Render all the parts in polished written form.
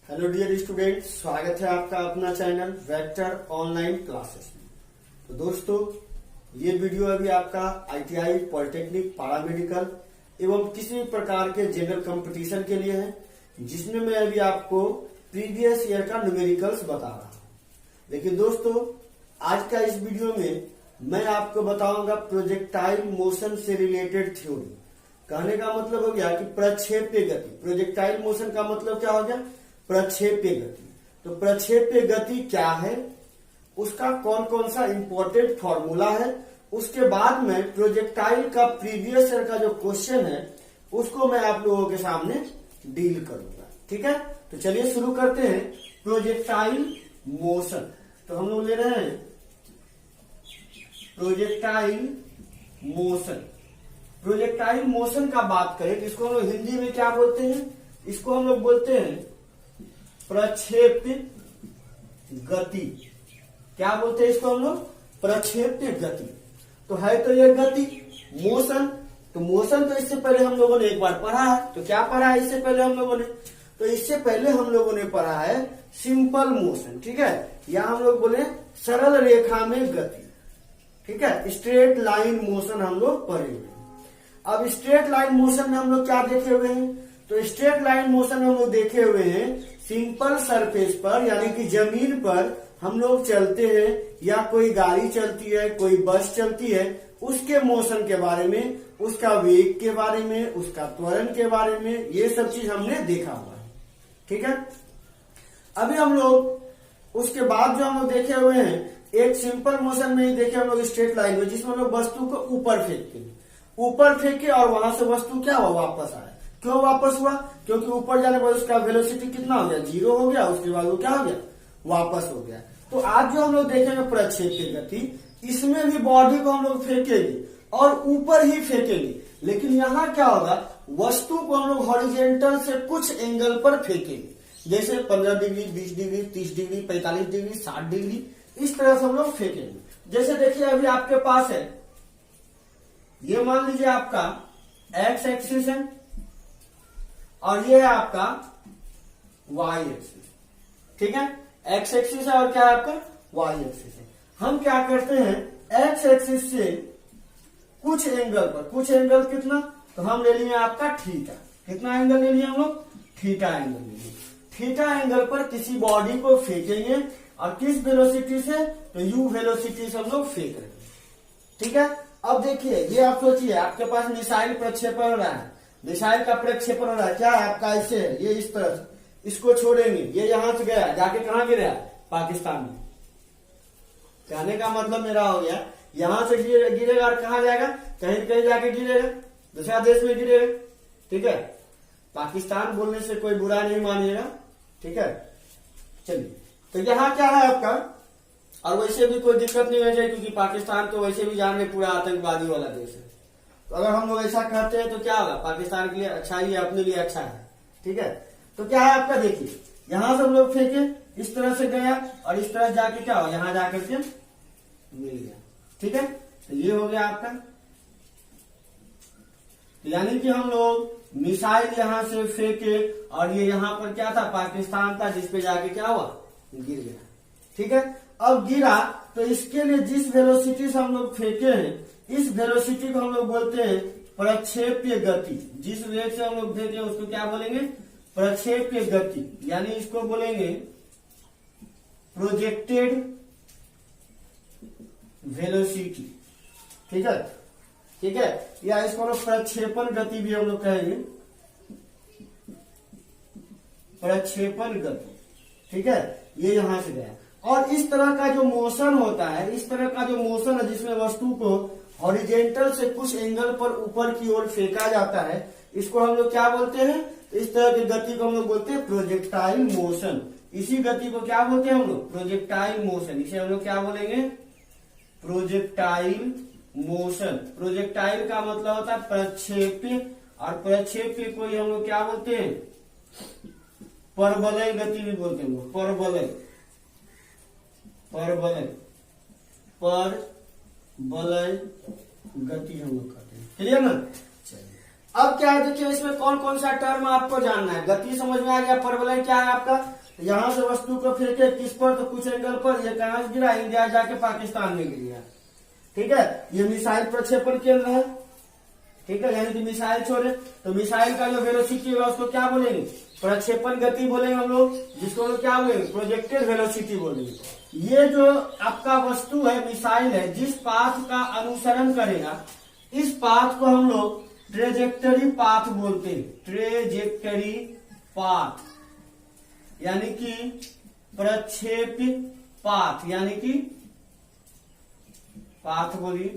Hello dear student, स्वागत है आपका अपना चैनल वेक्टर ऑनलाइन क्लासेस में। तो दोस्तों, ये वीडियो अभी आपका आईटीआई, पॉलिटेक्निक, पैरामेडिकल एवं किसी भी प्रकार के जनरल कंपटीशन के लिए है, जिसमें मैं अभी आपको प्रीवियस ईयर का न्यूमेरिकल्स बता रहा हूँ। लेकिन दोस्तों, आज का इस वीडियो में मैं आपको बताऊंगा प्रोजेक्टाइल मोशन से रिलेटेड थ्योरी। कहने का मतलब हो गया कि प्रक्षेप्य गति। प्रोजेक्टाइल मोशन का मतलब क्या हो गया? प्रक्षेप्य गति। तो प्रक्षेप्य गति क्या है, उसका कौन कौन सा इंपॉर्टेंट फॉर्मूला है, उसके बाद में प्रोजेक्टाइल का प्रीवियस ईयर का जो क्वेश्चन है उसको मैं आप लोगों के सामने डील करूंगा। ठीक है, तो चलिए शुरू करते हैं। प्रोजेक्टाइल मोशन, तो हम लोग ले रहे हैं प्रोजेक्टाइल मोशन। प्रोजेक्टाइल मोशन का बात करें तो इसको हम लोग हिंदी में क्या बोलते हैं? इसको हम लोग बोलते हैं प्रक्षेप्य गति। क्या बोलते हैं इसको हम लोग? प्रक्षेप्य गति। तो है तो ये गति, मोशन। तो मोशन तो इससे पहले हम लोगों ने एक बार पढ़ा है। तो क्या पढ़ा है इससे पहले हम लोगों ने? तो इससे पहले हम लोगों ने पढ़ा है सिंपल मोशन। ठीक है, या हम लोग बोले सरल रेखा में गति। ठीक है, स्ट्रेट लाइन मोशन हम लोग पढ़े हुए हैं। अब स्ट्रेट लाइन मोशन में हम लोग क्या देखे हुए हैं? तो स्ट्रेट लाइन मोशन में हम लोग देखे हुए हैं सिंपल सरफेस पर, यानी कि जमीन पर हम लोग चलते हैं, या कोई गाड़ी चलती है, कोई बस चलती है, उसके मोशन के बारे में, उसका वेग के बारे में, उसका त्वरण के बारे में, ये सब चीज हमने देखा हुआ है। ठीक है, अभी हम लोग उसके बाद जो हम लोग देखे हुए हैं, एक सिंपल मोशन में ही देखे हम लोग स्ट्रेट लाइन में, जिसमें हम लोग वस्तु को ऊपर फेंकते हैं। ऊपर फेंके और वहां से वस्तु क्या हुआ? वापस आया। क्यों वापस हुआ? क्योंकि ऊपर जाने पर उसका वेलोसिटी कितना हो गया? 0 हो गया। उसके बाद वो क्या हो गया? वापस हो गया। तो आज जो हम लोग देखेंगे प्रक्षेप्य गति, इसमें भी बॉडी को हम लोग फेंकेंगे और ऊपर ही फेंकेंगे। लेकिन यहाँ क्या होगा? वस्तु को हम लोग हॉरिजेंटल से कुछ एंगल पर फेंकेंगे, जैसे 15 degree, 20 degree, 30 degree, 45 degree, 60 degree, इस तरह से हम लोग फेंकेंगे। जैसे देखिए अभी आपके पास है, ये मान लीजिए आपका एक्स एक्सिस है और ये है आपका वाई एक्सिस। ठीक है, एक्स एक्सिस है और क्या है आपका? वाई एक्सिस है। हम क्या करते हैं, एक्स एक्सिस से कुछ एंगल पर, कुछ एंगल कितना? तो हम ले लिए आपका थीटा। कितना एंगल ले लिए हम लोग? थीटा एंगल ले लिए। थीटा एंगल पर किसी बॉडी को फेंकेंगे और किस वेलोसिटी से? तो यू वेलोसिटी से हम लोग फेंक रहे हैं। ठीक है, अब देखिए, ये आप सोचिए आपके पास मिसाइल प्रक्षेपण हो रहा है, मिसाइल का प्रक्षेपण हो रहा है। क्या है आपका? ऐसे है, ये इस तरह से इसको छोड़ेंगे, ये यहां से गया, जाके कहां गिरा? पाकिस्तान में। कहने का मतलब मेरा हो गया, यहां से गिरेगा और कहां जाएगा? कहीं कहीं जाके गिरेगा, दूसरा देश में गिरेगा। ठीक है, पाकिस्तान बोलने से कोई बुरा नहीं मानिएगा। ठीक है, चलिए, तो यहाँ क्या है आपका? और वैसे भी कोई दिक्कत नहीं है, क्योंकि पाकिस्तान तो वैसे भी जान पूरा आतंकवादी वाला देश है। तो अगर हम लोग ऐसा कहते हैं तो क्या होगा? पाकिस्तान के लिए अच्छा ही है, अपने लिए अच्छा है। ठीक है, तो क्या है आपका? देखिए, यहां से हम लोग फेंके, इस तरह से गया और इस तरह जाके क्या हो? यहां जाकर के मिल गया। ठीक है, तो ये हो गया आपका। यानी कि हम लोग मिसाइल यहां से फेंके और ये यहां पर क्या था? पाकिस्तान था, जिसपे जाके क्या हुआ? गिर गया। ठीक है, अब गिरा तो इसके लिए जिस वेलोसिटी से हम लोग फेंके हैं, इस वेलोसिटी को हम लोग बोलते हैं प्रक्षेप्य गति। जिस वेग से हम लोग फेंके उसको क्या बोलेंगे? प्रक्षेप्य गति, यानी इसको बोलेंगे प्रोजेक्टेड वेलोसिटी। ठीक है, ठीक है, या इसको लोग प्रक्षेपण गति भी हम लोग कहेंगे, प्रक्षेपण गति। ठीक है, ये यहां से गया और इस तरह का जो मोशन होता है, इस तरह का जो मोशन है जिसमें वस्तु को हॉरिजेंटल से कुछ एंगल पर ऊपर की ओर फेंका जाता है, इसको हम लोग क्या बोलते हैं? तो इस तरह की गति को हम लोग बोलते हैं प्रोजेक्टाइल मोशन। इसी गति को क्या बोलते हैं हम लोग? Projectile motion. इसे हम लोग क्या बोलेंगे? Projectile motion. प्रोजेक्टाइल का मतलब होता है प्रक्षेप्य, और प्रक्षेप्य को हम लोग क्या बोलते हैं? परवलय गति भी बोलते हैं। परवलय, परवलय, परवलय गति हम लोग कहते हैं। क्लियर ना? चलिए, अब क्या है, देखिए इसमें कौन कौन सा टर्म आपको जानना है। गति समझ में आ गया, परवलय क्या है आपका, यहां से वस्तु को फेंके किस पर, तो कुछ एंगल पर, ये कहां से गिरा, इंडिया जाके पाकिस्तान में गिर गया। ठीक है, ये मिसाइल प्रक्षेपण केंद्र है। ठीक है, यानी कि मिसाइल छोड़े, तो मिसाइल का जो वेलोसिटी होगा उसको क्या बोलेंगे, प्रक्षेपण गति बोलेंगे हम लोग, जिसको हम लोग क्या बोलेंगे, प्रोजेक्टेड वेलोसिटी बोलेंगे। ये जो आपका वस्तु है, मिसाइल है, जिस पाथ का अनुसरण करेगा, इस पाथ को हम लोग ट्रेजेक्टरी पाथ बोलते हैं। ट्रेजेक्टरी पाथ यानी कि प्रक्षेपित पाथ, यानी कि पाथ बोलिए,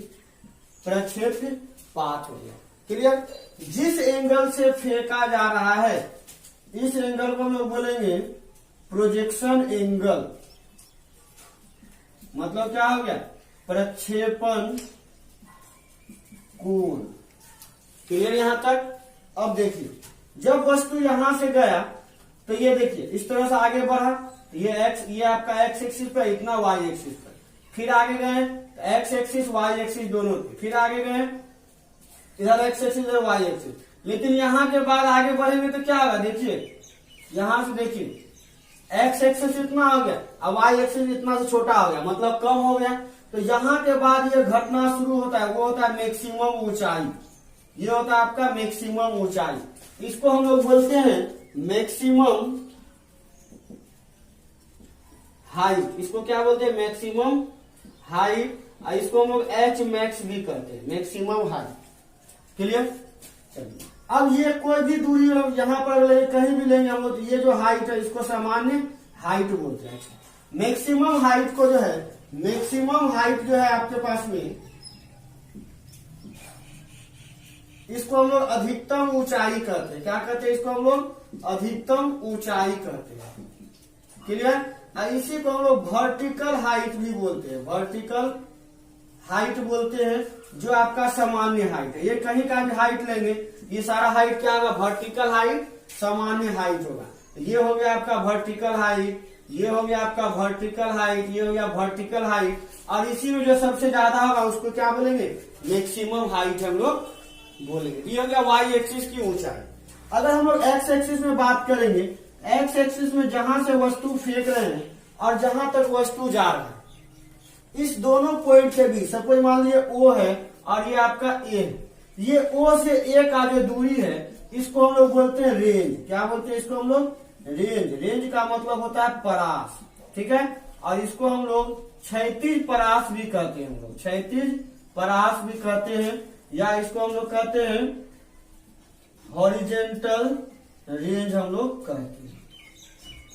प्रक्षेपित पाथ हो गया। क्लियर। जिस एंगल से फेंका जा रहा है, इस एंगल को हम लोग बोलेंगे प्रोजेक्शन एंगल। मतलब क्या हो गया, प्रक्षेपण कोण। क्लियर यहां तक। अब देखिए, जब वस्तु यहां से गया तो ये देखिए इस तरह से आगे बढ़ा, तो ये आपका एक्स एक्सिस पर, इतना वाई एक्सिस पर, फिर आगे गए तो एक्स एक्सिस वाई एक्सिस दोनों पे, फिर आगे गए इधर एक्स एक्सिस इधर वाई एक्सिस। लेकिन यहां के बाद आगे बढ़ेंगे तो क्या होगा, देखिए यहां से देखिए एक्स एक्सिस इतना हो गया, अब वाई एक्सिस इतना से छोटा हो गया, मतलब कम हो गया। तो यहां के बाद ये घटना शुरू होता है, वो होता है मैक्सिमम ऊंचाई। ये होता है आपका मैक्सिमम ऊंचाई। इसको हम लोग बोलते हैं मैक्सिमम हाइट। इसको क्या बोलते हैं, मैक्सिमम हाइट। इसको हम लोग एच मैक्स भी कहते हैं, मैक्सिमम हाइट। क्लियर। चलिए, अब ये कोई भी दूरी यहां पर ले, कहीं भी लेंगे हम लोग, ये जो हाइट है इसको सामान्य हाइट बोलते हैं। मैक्सिमम हाइट को जो है, मैक्सिमम हाइट जो है आपके पास में, इसको हम लोग अधिकतम ऊंचाई कहते हैं। क्या कहते हैं इसको हम लोग, अधिकतम ऊंचाई कहते हैं। क्लियर। इसी को हम लोग वर्टिकल हाइट भी बोलते हैं, वर्टिकल हाइट बोलते हैं, जो आपका सामान्य हाइट है। ये कहीं का भी हाइट लेंगे, ये सारा हाइट क्या होगा, वर्टिकल हाइट, सामान्य हाइट होगा। ये हो गया आपका वर्टिकल हाइट, ये हो गया आपका वर्टिकल हाइट, ये हो गया वर्टिकल हाइट, और इसी में जो सबसे ज्यादा होगा उसको क्या बोलेंगे, मैक्सिमम हाइट हम लोग बोलेंगे। ये हो गया वाई एक्सिस की ऊंचाई। अगर हम लोग एक्स एक्सिस में बात करेंगे, एक्स एक्सिस में जहां से वस्तु फेंक रहे हैं और जहां तक वस्तु जा रहा है, इस दोनों पॉइंट के बीच, सपोज मान लीजिए ओ है और ये आपका ए है, ये ओ से ए का जो दूरी है इसको हम लोग बोलते हैं रेंज। क्या बोलते हैं इसको हम लोग, रेंज। रेंज का मतलब होता है परास। ठीक है, और इसको हम लोग क्षैतिज परास भी कहते हैं, हम लोग क्षैतिज परास भी कहते हैं, या इसको हम लोग कहते हैं हॉरिजेंटल रेंज हम लोग कहते हैं।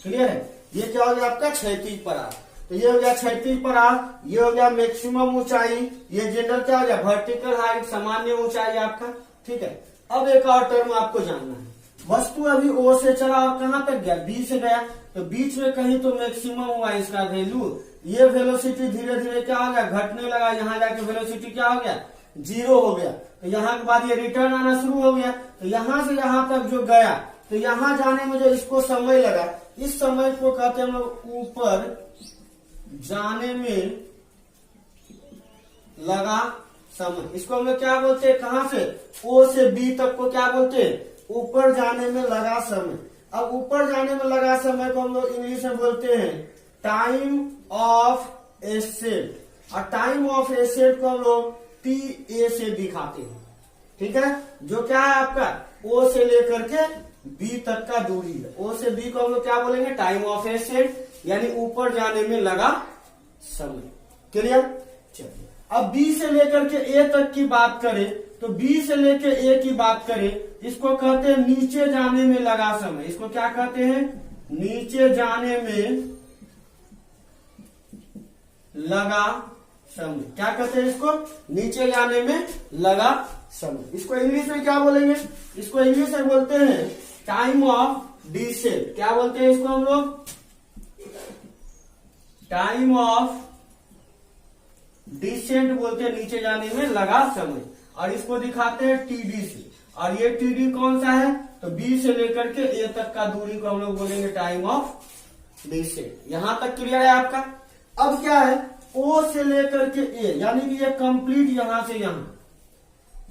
क्लियर है। ये क्या हो गया आपका क्षैतिज परास। तो ये हो गया क्षैतिज परास, ये हो गया मैक्सिमम ऊंचाई, ये जनरल क्या हो गया, वर्टिकल हाइट, सामान्य ऊंचाई आपका। ठीक है। अब एक और टर्म आपको जानना है, वस्तु अभी ओ से चला और कहां तक गया, बी से गया, तो बीच में कहीं तो मैक्सिमम हुआ इसका वैल्यू, ये वेलोसिटी धीरे धीरे क्या हो गया, घटने लगा, यहाँ जाके वेलोसिटी क्या हो गया, 0 हो गया। तो यहाँ के बाद ये रिटर्न आना शुरू हो गया, तो यहाँ से यहाँ तक जो गया, तो यहाँ जाने में जो इसको समय लगा, इस समय को कहते हैं हम लोग ऊपर जाने में लगा समय। इसको हम लोग क्या बोलते हैं, कहां से, ओ से बी तक को क्या बोलते हैं, ऊपर जाने में लगा समय। अब ऊपर जाने में लगा समय को हम लोग इंग्लिश में बोलते हैं टाइम ऑफ एसेट, और टाइम ऑफ एसेट को हम लोग टी ए से दिखाते हैं। ठीक है, जो क्या है आपका ओ से लेकर के बी तक का दूरी है, ओ से बी को हम लोग क्या बोलेंगे, टाइम ऑफ एसेट, यानी ऊपर जाने में लगा समय। क्लियर। चलिए, अब बी से लेकर के ए तक की बात करें, तो बी से लेकर ए की बात करें, इसको कहते हैं नीचे जाने में लगा समय। इसको क्या कहते हैं, नीचे जाने में लगा समय। क्या कहते हैं इसको, नीचे जाने में लगा समय। इसको इंग्लिश में क्या बोलेंगे, इसको इंग्लिश में बोलते हैं टाइम ऑफ डिसेंट। क्या बोलते हैं इसको हम लोग, टाइम ऑफ डिसेंट बोलते हैं, नीचे जाने में लगा समय। और इसको दिखाते हैं टीडी से, और ये टीडी कौन सा है, तो बी से लेकर के ए तक का दूरी को हम लोग बोलेंगे टाइम ऑफ डिसेंट। यहां तक क्लियर है आपका। अब क्या है, ओ से लेकर के ए, यानी कि ये कंप्लीट यहां से यहां,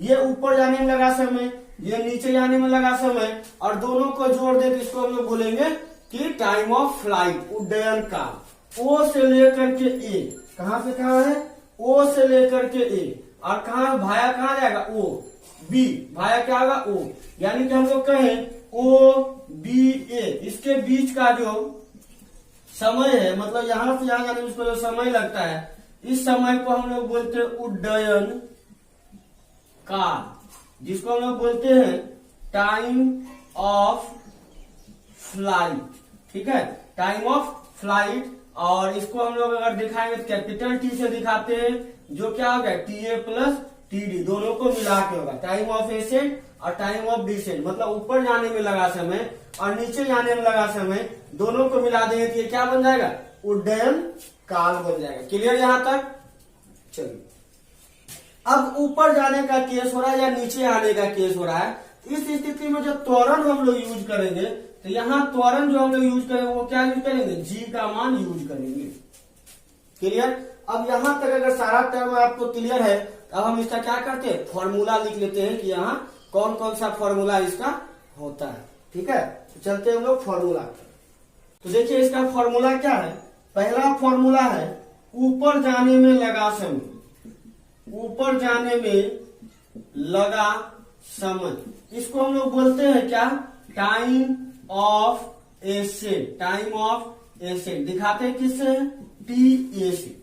ये ऊपर जाने में लगा समय, ये नीचे जाने में लगा समय, और दोनों को जोड़ दे तो इसको हम लोग बोलेंगे कि टाइम ऑफ फ्लाइट, उड्डयन काल। ओ से लेकर के ए, कहां से कहां है, ओ से लेकर के ए, और कहां भाया कहां जाएगा, ओ बी, भाया क्या होगा, ओ। यानी कि हम लोग कहें ओ बी ए, इसके बीच का जो समय है, मतलब यहां से यहां जाने में इसको जो समय लगता है, इस समय को हम लोग बोलते हैं उड्डयन काल, जिसको हम लोग बोलते हैं टाइम ऑफ फ्लाइट। ठीक है, टाइम ऑफ फ्लाइट। और इसको हम लोग अगर दिखाएंगे तो कैपिटल टी से दिखाते हैं, जो क्या होगा, T A plus T D, दोनों को मिला के होगा टाइम ऑफ एसेंट और टाइम ऑफ डिसेंट। मतलब ऊपर जाने में लगा समय और नीचे जाने में लगा समय, दोनों को मिला देंगे तो ये क्या बन जाएगा, उड्डयन काल बन जाएगा। क्लियर यहां तक? चलिए, अब ऊपर जाने का केस हो रहा है या नीचे आने का केस हो रहा है। इस स्थिति में जो त्वरण हम लोग यूज करेंगे, तो यहाँ त्वरण जो हम लोग यूज करेंगे वो क्या यूज करेंगे, जी का मान यूज करेंगे। क्लियर? अब यहां तक अगर सारा टर्म आपको क्लियर है, अब हम इसका क्या करते हैं, फॉर्मूला लिख लेते हैं कि यहाँ कौन कौन सा फॉर्मूला इसका होता है। ठीक है, तो चलते हैं हम लोग फॉर्मूला। तो देखिए इसका फॉर्मूला क्या है। पहला फॉर्मूला है ऊपर जाने में लगा समय, ऊपर जाने में लगा समय, इसको हम लोग बोलते हैं क्या, time of accent. Time of accent दिखाते हैं किससे, टी ए से।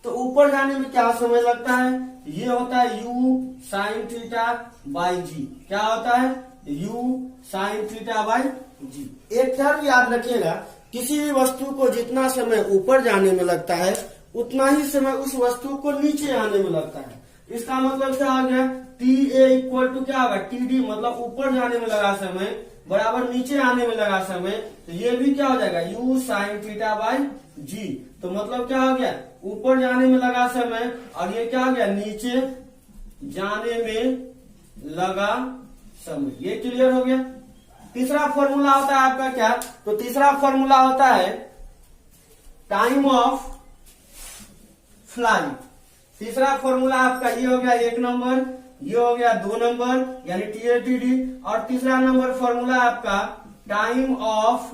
तो ऊपर जाने में क्या समय लगता है, ये होता है u साइन थीटा बाई जी। क्या होता है, u साइन थीटा बाई जी। एक टर्म याद रखिएगा, किसी भी वस्तु को जितना समय ऊपर जाने में लगता है, उतना ही समय उस वस्तु को नीचे आने में लगता है। इसका मतलब क्या हो गया, टी ए इक्वल टू क्या होगा, टी डी, मतलब ऊपर जाने में लगा समय बराबर नीचे आने में लगा समय। तो ये भी क्या हो जाएगा, u sign theta by G. तो मतलब क्या हो गया, ऊपर जाने में लगा समय, और ये क्या हो गया, नीचे जाने में लगा समय। ये क्लियर हो गया। तीसरा फॉर्मूला होता है आपका क्या, तो तीसरा फॉर्मूला होता है टाइम ऑफ फ्लाइट। तीसरा फॉर्मूला आपका ये हो गया 1 नंबर, ये हो गया 2 नंबर यानी टी ए टी डी, और तीसरा नंबर फॉर्मूला आपका time of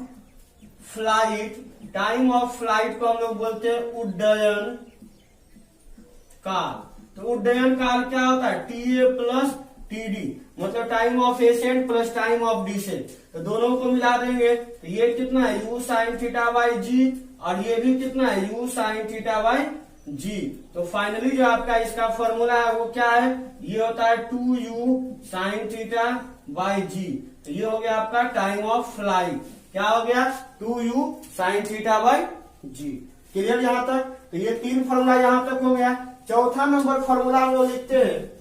flight. Time of flight को हम लोग बोलते हैं उड्डयन काल। तो उड्डयन काल क्या होता है, T A plus T D, मतलब time of ascent plus time of descent. तो दोनों को मिला देंगे तो ये कितना है, u साइन थीटा बाई जी, और ये भी कितना है, u sign theta by G. तो फाइनली जो आपका इसका फॉर्मूला है वो क्या है, ये होता है 2u sine theta by G. तो ये हो गया आपका टाइम ऑफ फ्लाइट। क्या हो गया, 2u sine theta by g. Clear यहां तक? तो ये 3 फॉर्मूला यहां तक हो गया। चौथा नंबर फॉर्मूला हम लोग लिखते हैं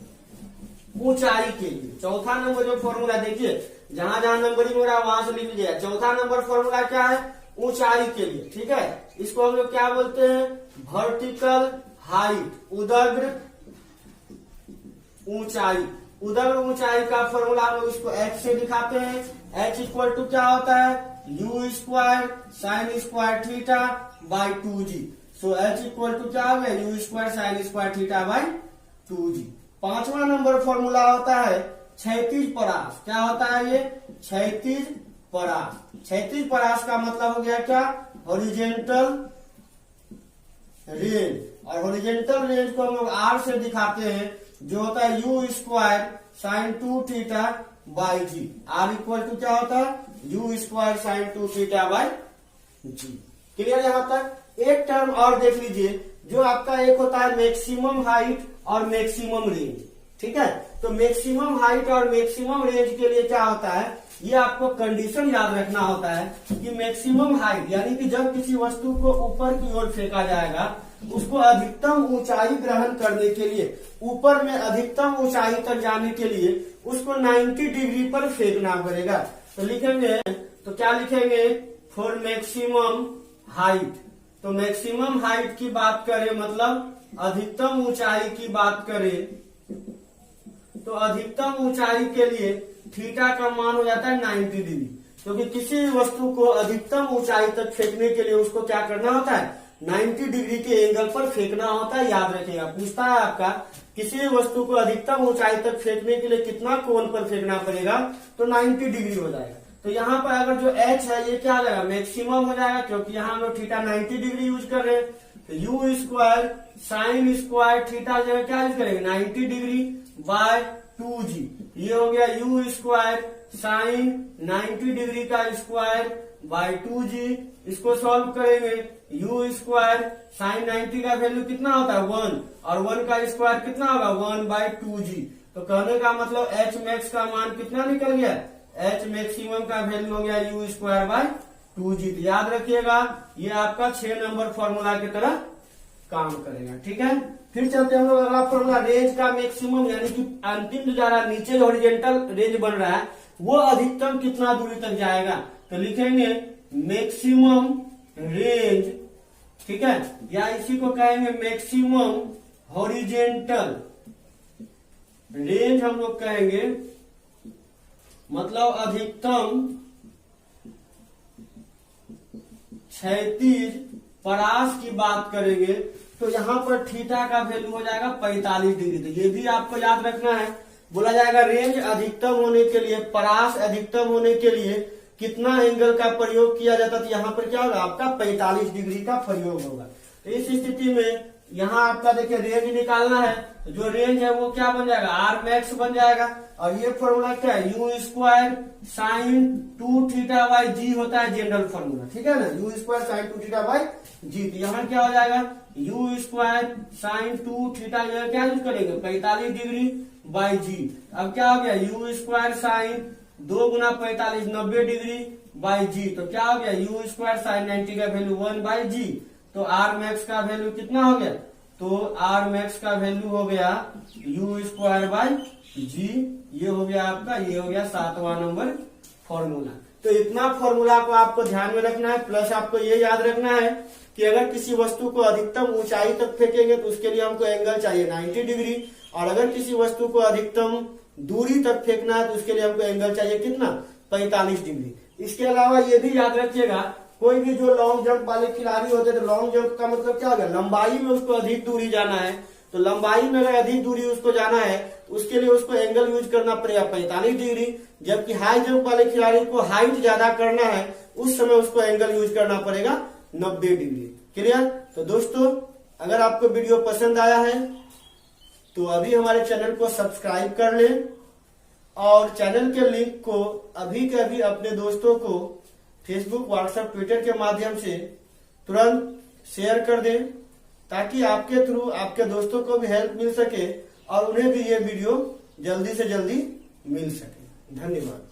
ऊंचाई के लिए। चौथा नंबर जो फॉर्मूला देखिए, जहां जहां नंबरिंग हो रहा है वहां से लिख लीजिए। चौथा नंबर फॉर्मूला क्या है, ऊंचाई के लिए। ठीक है, इसको हम लोग क्या बोलते हैं, वर्टिकल हाइट, उदग्र ऊंचाई। उदग्र ऊंचाई का फॉर्मूला हम लोग इसको h से दिखाते हैं। h इक्वल टू क्या होता है, u square sine square theta by 2g। So h equal to क्या हो गया, u square sine square theta by 2g। पांचवा नंबर फॉर्मूला होता है क्षैतिज परास। क्या होता है ये, क्षैतिज परास। क्षैतिज परास का मतलब हो गया क्या, हॉरिजेंटल रेंज। और हॉरिजेंटल रेंज को हम लोग r से दिखाते हैं, जो होता है u square sine 2 theta by g. r equal to क्या होता है, u square sine 2 theta by g. Clear यहां तक? एक टर्म और देख लीजिए, जो आपका एक होता है मैक्सिमम हाइट और मैक्सिमम रेंज। ठीक है, तो मैक्सिमम हाइट और मैक्सिमम रेंज के लिए क्या होता है, ये आपको कंडीशन याद रखना होता है कि मैक्सिमम हाइट यानी कि जब किसी वस्तु को ऊपर की ओर फेंका जाएगा, उसको अधिकतम ऊंचाई ग्रहण करने के लिए, ऊपर में अधिकतम ऊंचाई तक जाने के लिए उसको 90 डिग्री पर फेंकना पड़ेगा। तो लिखेंगे, तो क्या लिखेंगे, फॉर मैक्सिमम हाइट। तो मैक्सिमम हाइट की बात करें, मतलब अधिकतम ऊंचाई की बात करें, तो अधिकतम ऊंचाई के लिए थीटा का मान हो जाता है 90 डिग्री। क्योंकि किसी भी वस्तु को अधिकतम ऊंचाई तक फेंकने के लिए उसको क्या करना होता है, 90 डिग्री के एंगल पर फेंकना होता है। याद रखिएगा, पूछता है आपका किसी भी वस्तु को अधिकतम ऊंचाई तक फेंकने के लिए कितना कोण पर फेंकना पड़ेगा, तो 90 डिग्री हो जाएगा। तो यहाँ पर अगर जो h है ये क्या हो जाएगा, मैक्सिमम हो जाएगा, क्योंकि यहाँ हम लोग थीटा 90 डिग्री यूज कर रहे हैं। तो you square sine square theta जगह क्या यूज करेंगे, 90 डिग्री बाय 2g। ये हो गया यू स्क्वायर साइन 90 डिग्री का स्क्वायर बाय 2g। इसको सॉल्व करेंगे, यू स्क्वायर साइन 90 का वैल्यू कितना होता है 1, और 1 का स्क्वायर कितना होगा 1 बाय 2g। तो कहने का मतलब एच मैक्स का मान कितना निकल गया, एच मैक्सिमम का वैल्यू हो गया यू स्क्वायर बाय 2g। तो याद रखिएगा ये आपका 6 नंबर फॉर्मूला की तरह काम करेगा। ठीक है, फिर चलते हैं हम लोग अगला फॉर्मूला, रेंज का मैक्सिमम यानी कि अंतिम जो जा रहा है नीचे जो हॉरिजॉन्टल रेंज बन रहा है वो अधिकतम कितना दूरी तक जाएगा। तो लिखेंगे मैक्सिमम रेंज, ठीक है, या इसी को कहेंगे मैक्सिमम हॉरिजॉन्टल रेंज हम लोग कहेंगे, मतलब अधिकतम क्षैतिज परास की बात करेंगे तो यहाँ पर थीटा का वैल्यू हो जाएगा 45 डिग्री। तो ये भी आपको याद रखना है, बोला जाएगा रेंज अधिकतम होने के लिए, परास अधिकतम होने के लिए कितना एंगल का प्रयोग किया जाता, तो यहाँ पर क्या होगा आपका 45 डिग्री का प्रयोग होगा। तो इस स्थिति में यहाँ आपका देखिए रेंज निकालना है, तो जो रेंज है वो क्या बन जाएगा आर मैक्स बन जाएगा। और ये फॉर्मूला क्या है, U square sine 2 theta by G होता है जनरल फॉर्मूला, ठीक है ना, U square sine 2 theta by G. तो यहाँ क्या हो जाएगा यू स्क्वायर साइन 2 थीटा क्या यूज करेंगे 45 डिग्री बाई जी। अब क्या हो गया यू स्क्वायर साइन 2 गुना 45 90 डिग्री बाई जी। तो क्या हो गया यू स्क्वायर साइन 90 का वैल्यू 1 बाई जी। तो आर मैक्स का वैल्यू कितना हो गया, तो आर मैक्स का वैल्यू हो गया यू स्क्वायर बाई जी। ये हो गया आपका, ये हो गया 7वां नंबर फॉर्मूला। तो इतना फॉर्मूला को आपको ध्यान में रखना है, प्लस आपको ये याद रखना है कि अगर किसी वस्तु को अधिकतम ऊंचाई तक फेंकेंगे तो उसके लिए हमको एंगल चाहिए 90 डिग्री, और अगर किसी वस्तु को अधिकतम दूरी तक फेंकना है तो उसके लिए हमको एंगल चाहिए कितना 45 डिग्री। इसके अलावा ये भी याद रखिएगा, कोई भी जो लॉन्ग जंप वाले खिलाड़ी होते हैं तो लॉन्ग जंप का मतलब क्या हो गया, लंबाई में उसको अधिक दूरी जाना है। तो लंबाई में अगर अधिक दूरी उसको जाना है तो उसके लिए उसको एंगल यूज करना पड़ेगा 45 डिग्री, जबकि हाई जंप वाले खिलाड़ी को हाइट ज्यादा करना है उस समय उसको एंगल यूज करना पड़ेगा 90 डिग्री। क्लियर। तो दोस्तों अगर आपको वीडियो पसंद आया है तो अभी हमारे चैनल को सब्सक्राइब कर लें, और चैनल के लिंक को अभी के अभी अपने दोस्तों को फेसबुक व्हाट्सएप ट्विटर के माध्यम से तुरंत शेयर कर दें, ताकि आपके थ्रू आपके दोस्तों को भी हेल्प मिल सके और उन्हें भी ये वीडियो जल्दी से जल्दी मिल सके। धन्यवाद।